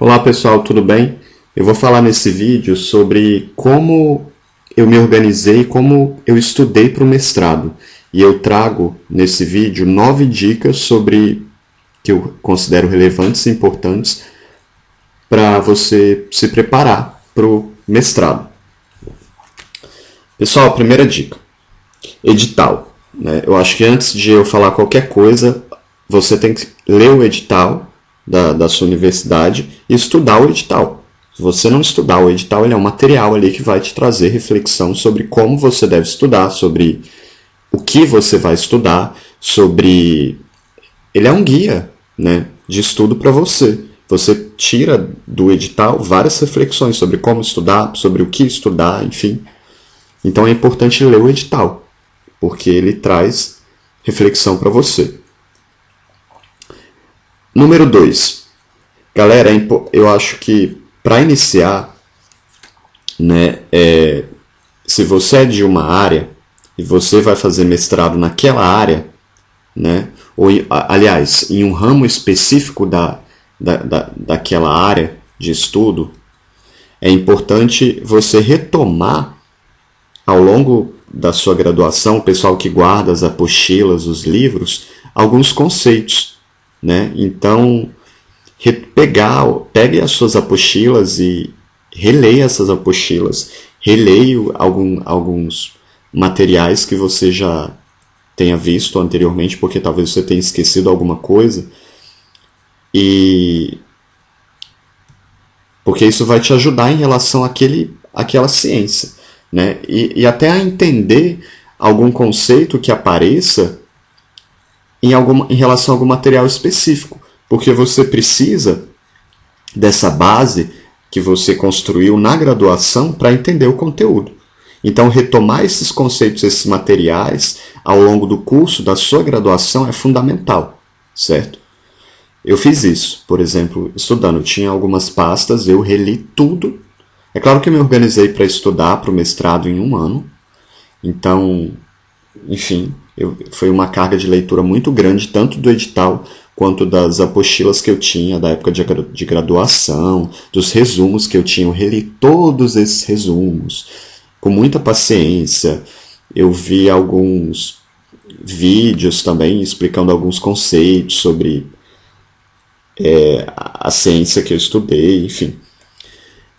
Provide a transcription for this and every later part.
Olá pessoal, tudo bem? Eu vou falar nesse vídeo sobre como eu me organizei, como eu estudei para o mestrado. E eu trago nesse vídeo 9 dicas sobre que eu considero relevantes e importantes para você se preparar para o mestrado. Pessoal, a primeira dica: edital. Eu acho que antes de eu falar qualquer coisa, você tem que ler o edital da sua universidade e estudar o edital. Se você não estudar o edital, ele é um material ali que vai te trazer reflexão sobre como você deve estudar, sobre o que você vai estudar, sobre... Ele é um guia, de estudo para você. Você tira do edital várias reflexões sobre como estudar, sobre o que estudar, enfim. Então é importante ler o edital, porque ele traz reflexão para você. Número 2. Galera, eu acho que para iniciar, se você é de uma área e você vai fazer mestrado naquela área, ou aliás, em um ramo específico daquela área de estudo, é importante você retomar ao longo da sua graduação, o pessoal que guarda as apostilas, os livros, alguns conceitos. Então, pegue as suas apostilas e releia essas apostilas, releia alguns materiais que você já tenha visto anteriormente, porque talvez você tenha esquecido alguma coisa, e porque isso vai te ajudar em relação àquela ciência, e até a entender algum conceito que apareça em relação a algum material específico, porque você precisa dessa base que você construiu na graduação para entender o conteúdo. Então, retomar esses conceitos, esses materiais, ao longo do curso da sua graduação é fundamental, certo? Eu fiz isso, por exemplo, estudando. Eu tinha algumas pastas, eu reli tudo. É claro que eu me organizei para estudar para o mestrado em um ano. Então, enfim, foi uma carga de leitura muito grande, tanto do edital quanto das apostilas que eu tinha da época de graduação, dos resumos que eu tinha. Eu reli todos esses resumos com muita paciência. Eu vi alguns vídeos também explicando alguns conceitos sobre a ciência que eu estudei, enfim.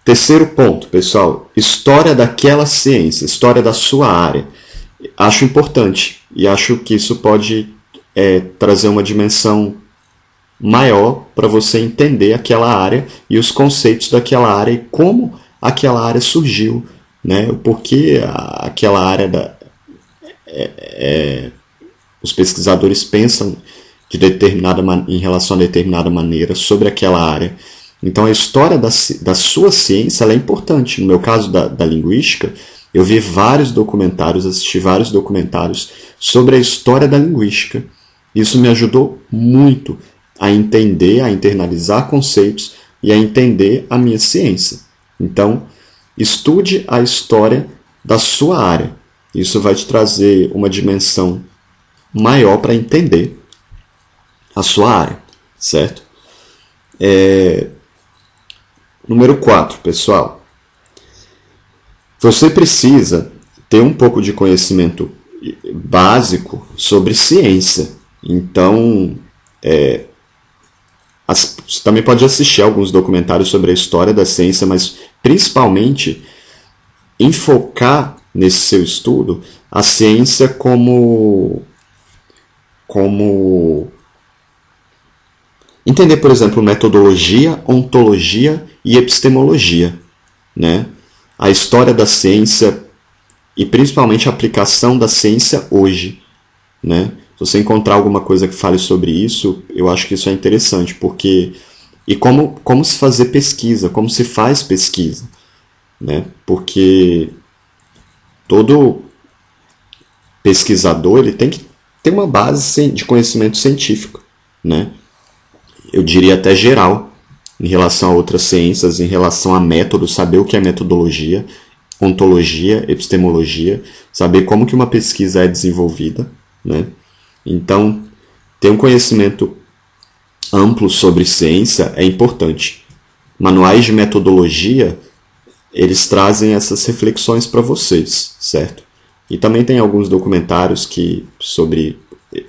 Terceiro ponto, pessoal: história daquela ciência, história da sua área. Acho importante e acho que isso pode trazer uma dimensão maior para você entender aquela área e os conceitos daquela área e como aquela área surgiu, o porquê aquela área os pesquisadores pensam em relação a determinada maneira sobre aquela área. Então a história da sua ciência ela é importante. No meu caso da linguística, eu vi vários documentários, assisti vários documentários sobre a história da linguística. Isso me ajudou muito a entender, a internalizar conceitos e a entender a minha ciência. Então, estude a história da sua área. Isso vai te trazer uma dimensão maior para entender a sua área, certo? Número 4, pessoal. Você precisa ter um pouco de conhecimento básico sobre ciência. Então, você também pode assistir alguns documentários sobre a história da ciência, mas principalmente enfocar nesse seu estudo a ciência como entender, por exemplo, metodologia, ontologia e epistemologia, a história da ciência e principalmente a aplicação da ciência hoje, Se você encontrar alguma coisa que fale sobre isso, eu acho que isso é interessante, porque e como se fazer pesquisa, como se faz pesquisa, Porque todo pesquisador ele tem que ter uma base de conhecimento científico, Eu diria até geral, em relação a outras ciências, em relação a métodos, saber o que é metodologia, ontologia, epistemologia, saber como que uma pesquisa é desenvolvida, Então, ter um conhecimento amplo sobre ciência é importante. manuais de metodologia, eles trazem essas reflexões para vocês, certo? E também tem alguns documentários sobre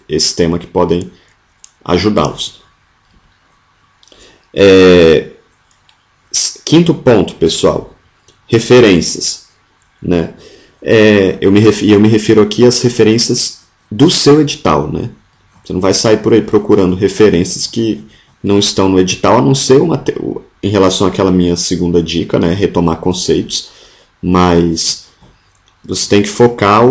esse tema que podem ajudá-los. Quinto ponto, pessoal, referências, né? Eu me refiro aqui às referências do seu edital, né? Você não vai sair por aí procurando referências que não estão no edital, a não ser em relação àquela minha segunda dica, né? Retomar conceitos, mas você tem que focar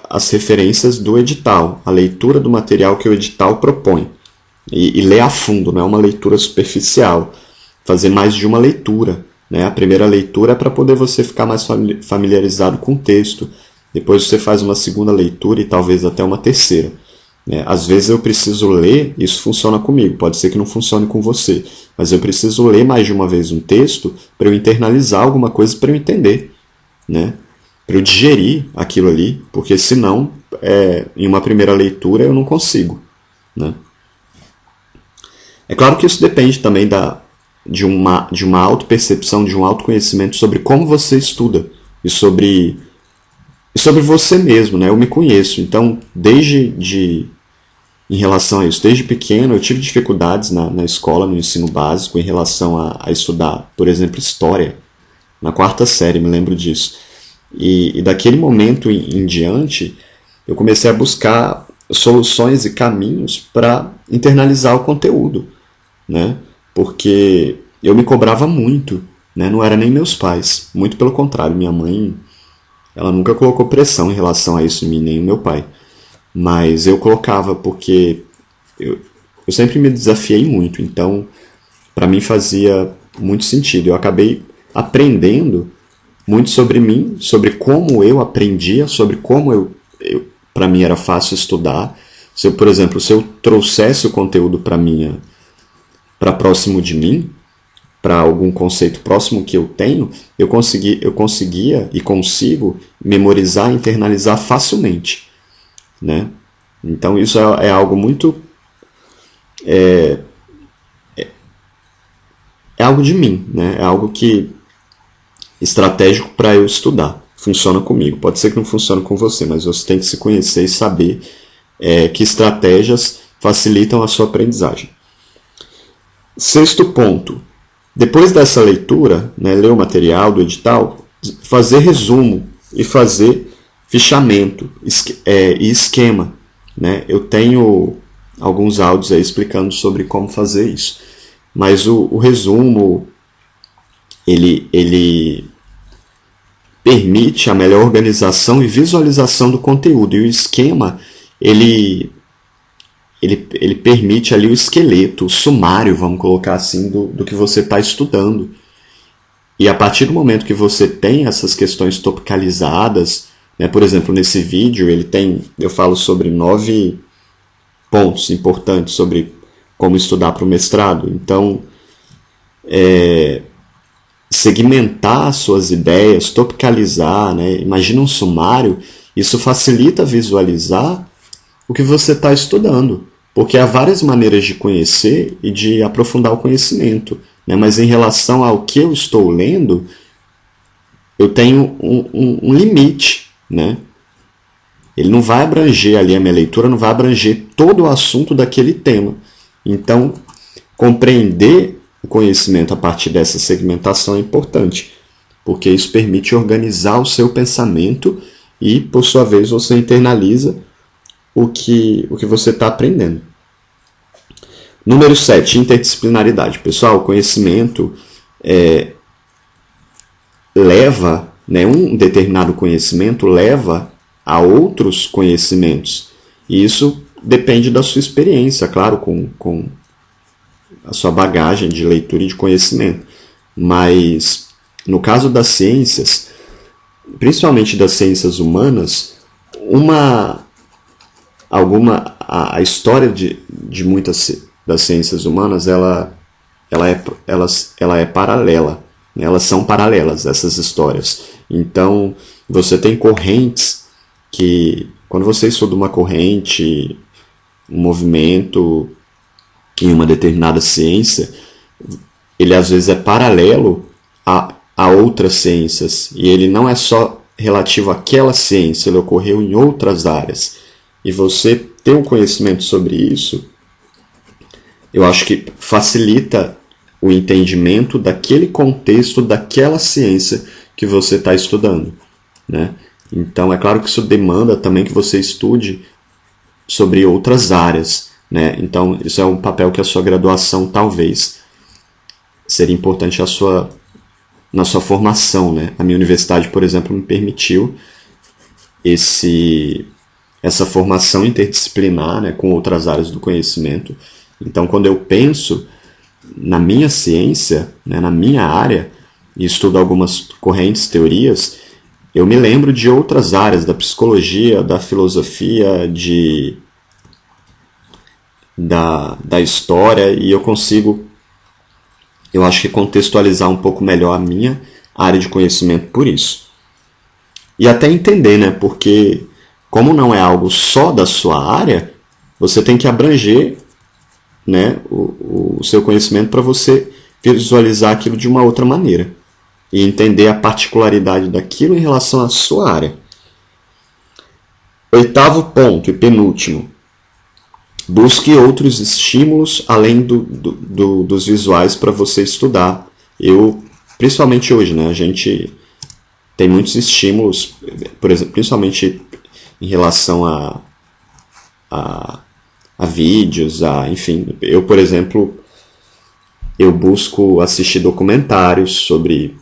as referências do edital, a leitura do material que o edital propõe. E ler a fundo, não é uma leitura superficial. Fazer mais de uma leitura, né? A primeira leitura é para poder você ficar mais familiarizado com o texto. Depois você faz uma segunda leitura e talvez até uma terceira. Às vezes eu preciso ler, isso funciona comigo, pode ser que não funcione com você, mas eu preciso ler mais de uma vez um texto para eu internalizar alguma coisa, para eu entender, né? Para eu digerir aquilo ali, porque senão, em uma primeira leitura, eu não consigo, né? É claro que isso depende também de uma autopercepção, de um autoconhecimento sobre como você estuda e sobre você mesmo, né? Eu me conheço, então, em relação a isso, desde pequeno eu tive dificuldades na escola, no ensino básico, em relação a estudar, por exemplo, história. Na quarta série, me lembro disso. E daquele momento em diante, eu comecei a buscar soluções e caminhos para internalizar o conteúdo, né? Porque eu me cobrava muito, né? Não era nem meus pais, muito pelo contrário, minha mãe, ela nunca colocou pressão em relação a isso em mim, nem o meu pai. Mas eu colocava porque eu sempre me desafiei muito, então para mim fazia muito sentido. Eu acabei aprendendo muito sobre mim, sobre como eu aprendia, sobre como para mim era fácil estudar. Por exemplo, se eu trouxesse o conteúdo para próximo de mim, para algum conceito próximo que eu tenho, eu conseguia e consigo memorizar e internalizar facilmente, né? Então isso é algo muito é algo de mim, né? É algo estratégico para eu estudar, funciona comigo, pode ser que não funcione com você, mas você tem que se conhecer e saber que estratégias facilitam a sua aprendizagem. Sexto ponto, depois dessa leitura, né, ler o material do edital, fazer resumo e fazer fichamento e esquema, né? Eu tenho alguns áudios aí explicando sobre como fazer isso, mas o resumo ele permite a melhor organização e visualização do conteúdo, e o esquema ele permite ali o esqueleto, o sumário, vamos colocar assim, do que você está estudando. E a partir do momento que você tem essas questões topicalizadas, né, por exemplo, nesse vídeo eu falo sobre 9 pontos importantes sobre como estudar para o mestrado. Então, segmentar suas ideias, topicalizar, né, imagina um sumário, isso facilita visualizar o que você está estudando, porque há várias maneiras de conhecer e de aprofundar o conhecimento, né? Mas em relação ao que eu estou lendo, eu tenho um limite, né? Ele não vai abranger ali, a minha leitura não vai abranger todo o assunto daquele tema. Então, compreender o conhecimento a partir dessa segmentação é importante, porque isso permite organizar o seu pensamento e, por sua vez, você internaliza o que você está aprendendo. Número 7, interdisciplinaridade. Pessoal, o conhecimento leva, né, um determinado conhecimento leva a outros conhecimentos. E isso depende da sua experiência, claro, com a sua bagagem de leitura e de conhecimento. Mas, no caso das ciências, principalmente das ciências humanas, a história de muitas das ciências humanas ela é paralela, né? Elas são paralelas, essas histórias. Então você tem correntes que, quando você estuda uma corrente, um movimento em uma determinada ciência, ele às vezes é paralelo a outras ciências, e ele não é só relativo àquela ciência, ele ocorreu em outras áreas. E você ter um conhecimento sobre isso, eu acho que facilita o entendimento daquele contexto, daquela ciência que você está estudando, né? Então, é claro que isso demanda também que você estude sobre outras áreas, né? Então, isso é um papel que a sua graduação talvez seria importante na sua formação, né? A minha universidade, por exemplo, me permitiu essa formação interdisciplinar, né, com outras áreas do conhecimento. Então, quando eu penso na minha ciência, né, na minha área, e estudo algumas correntes, teorias, eu me lembro de outras áreas, da psicologia, da filosofia, da história, e eu consigo, eu acho que contextualizar um pouco melhor a minha área de conhecimento por isso. E até entender, né, porque como não é algo só da sua área, você tem que abranger, né, o seu conhecimento para você visualizar aquilo de uma outra maneira e entender a particularidade daquilo em relação à sua área. Oitavo ponto e penúltimo. Busque outros estímulos além dos visuais para você estudar. Principalmente hoje, né, a gente tem muitos estímulos, por exemplo, principalmente em relação a vídeos, enfim. Eu, por exemplo, eu busco assistir documentários sobre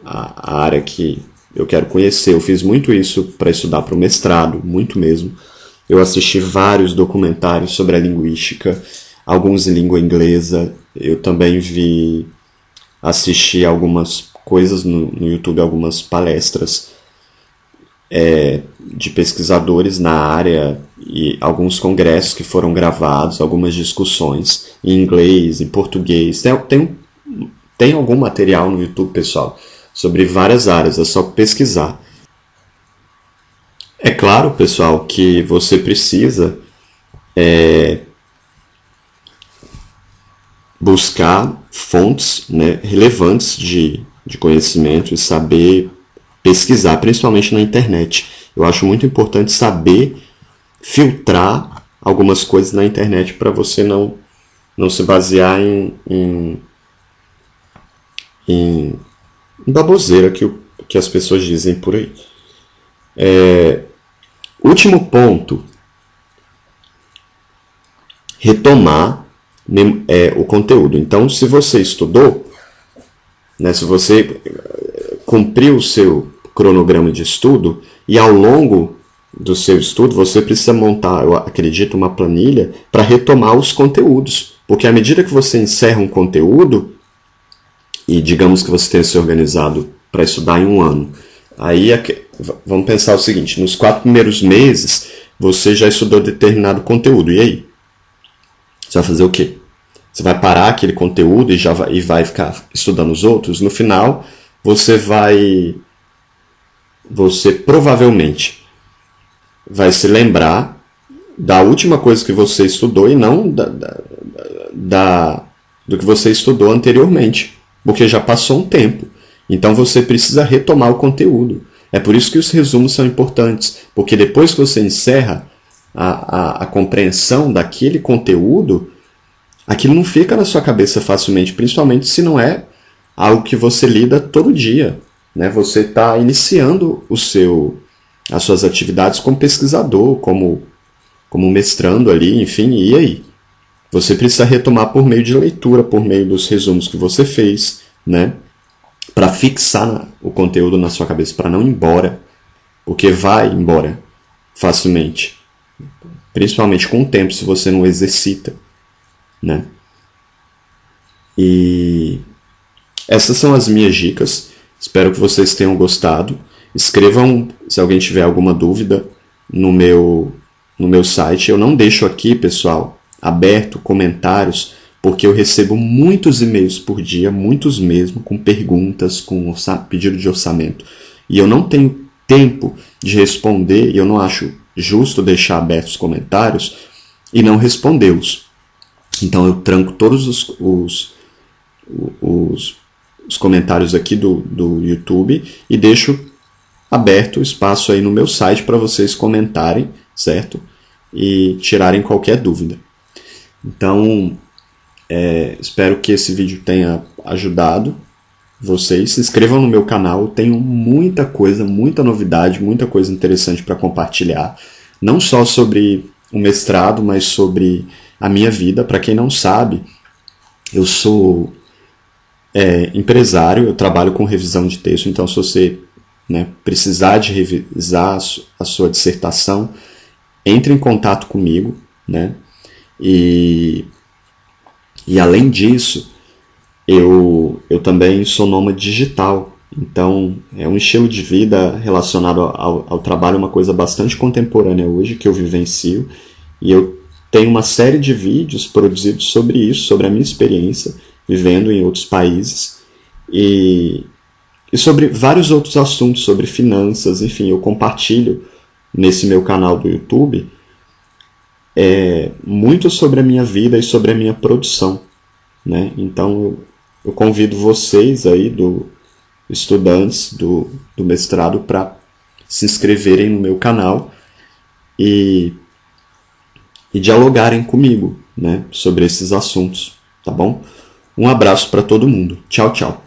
a área que eu quero conhecer. Eu fiz muito isso para estudar para o mestrado, muito mesmo. Eu assisti vários documentários sobre a linguística, alguns em língua inglesa. Eu também assisti algumas coisas no YouTube, algumas palestras de pesquisadores na área e alguns congressos que foram gravados, algumas discussões em inglês, em português. Tem algum material no YouTube, pessoal, sobre várias áreas, é só pesquisar. É claro, pessoal, que você precisa buscar fontes, né, relevantes de conhecimento e saber pesquisar, principalmente na internet. Eu acho muito importante saber filtrar algumas coisas na internet para você não se basear em baboseira que as pessoas dizem por aí. Último ponto, retomar o conteúdo. Então, se você estudou, né, se você cumpriu o seu cronograma de estudo e ao longo do seu estudo você precisa montar, eu acredito, uma planilha para retomar os conteúdos. Porque à medida que você encerra um conteúdo, e digamos que você tenha se organizado para estudar em um ano, aí vamos pensar o seguinte, nos 4 primeiros meses você já estudou determinado conteúdo, e aí? Você vai fazer o quê? Você vai parar aquele conteúdo e vai ficar estudando os outros? No final, você provavelmente vai se lembrar da última coisa que você estudou e não do que você estudou anteriormente, porque já passou um tempo. Então você precisa retomar o conteúdo. É por isso que os resumos são importantes, porque depois que você encerra a compreensão daquele conteúdo, aquilo não fica na sua cabeça facilmente, principalmente se não é algo que você lida todo dia, né? Você está iniciando as suas atividades como pesquisador, como mestrando ali, enfim, e aí? Você precisa retomar por meio de leitura, por meio dos resumos que você fez, né? Para fixar o conteúdo na sua cabeça, para não ir embora, porque vai embora facilmente, principalmente com o tempo, se você não exercita, né? E essas são as minhas dicas. Espero que vocês tenham gostado. Escrevam se alguém tiver alguma dúvida no meu site. Eu não deixo aqui, pessoal, aberto comentários, porque eu recebo muitos e-mails por dia, muitos mesmo, com perguntas, com pedido de orçamento. E eu não tenho tempo de responder, e eu não acho justo deixar abertos os comentários e não respondê-los. Então eu tranco todos os comentários aqui do YouTube e deixo aberto o espaço aí no meu site para vocês comentarem, certo? E tirarem qualquer dúvida. Então, espero que esse vídeo tenha ajudado vocês. Se inscrevam no meu canal, eu tenho muita coisa, muita novidade, muita coisa interessante para compartilhar. Não só sobre o mestrado, mas sobre a minha vida. Para quem não sabe, eu sou empresário, eu trabalho com revisão de texto, então se você precisar de revisar a sua dissertação, entre em contato comigo, né? E além disso, eu também sou nômade digital, então é um estilo de vida relacionado ao trabalho, uma coisa bastante contemporânea hoje que eu vivencio, e eu tenho uma série de vídeos produzidos sobre isso, sobre a minha experiência vivendo em outros países e sobre vários outros assuntos, sobre finanças, enfim, eu compartilho nesse meu canal do YouTube muito sobre a minha vida e sobre a minha produção, né? Então eu convido vocês aí, estudantes do mestrado, para se inscreverem no meu canal e dialogarem comigo, né, sobre esses assuntos, tá bom? Um abraço para todo mundo. Tchau, tchau.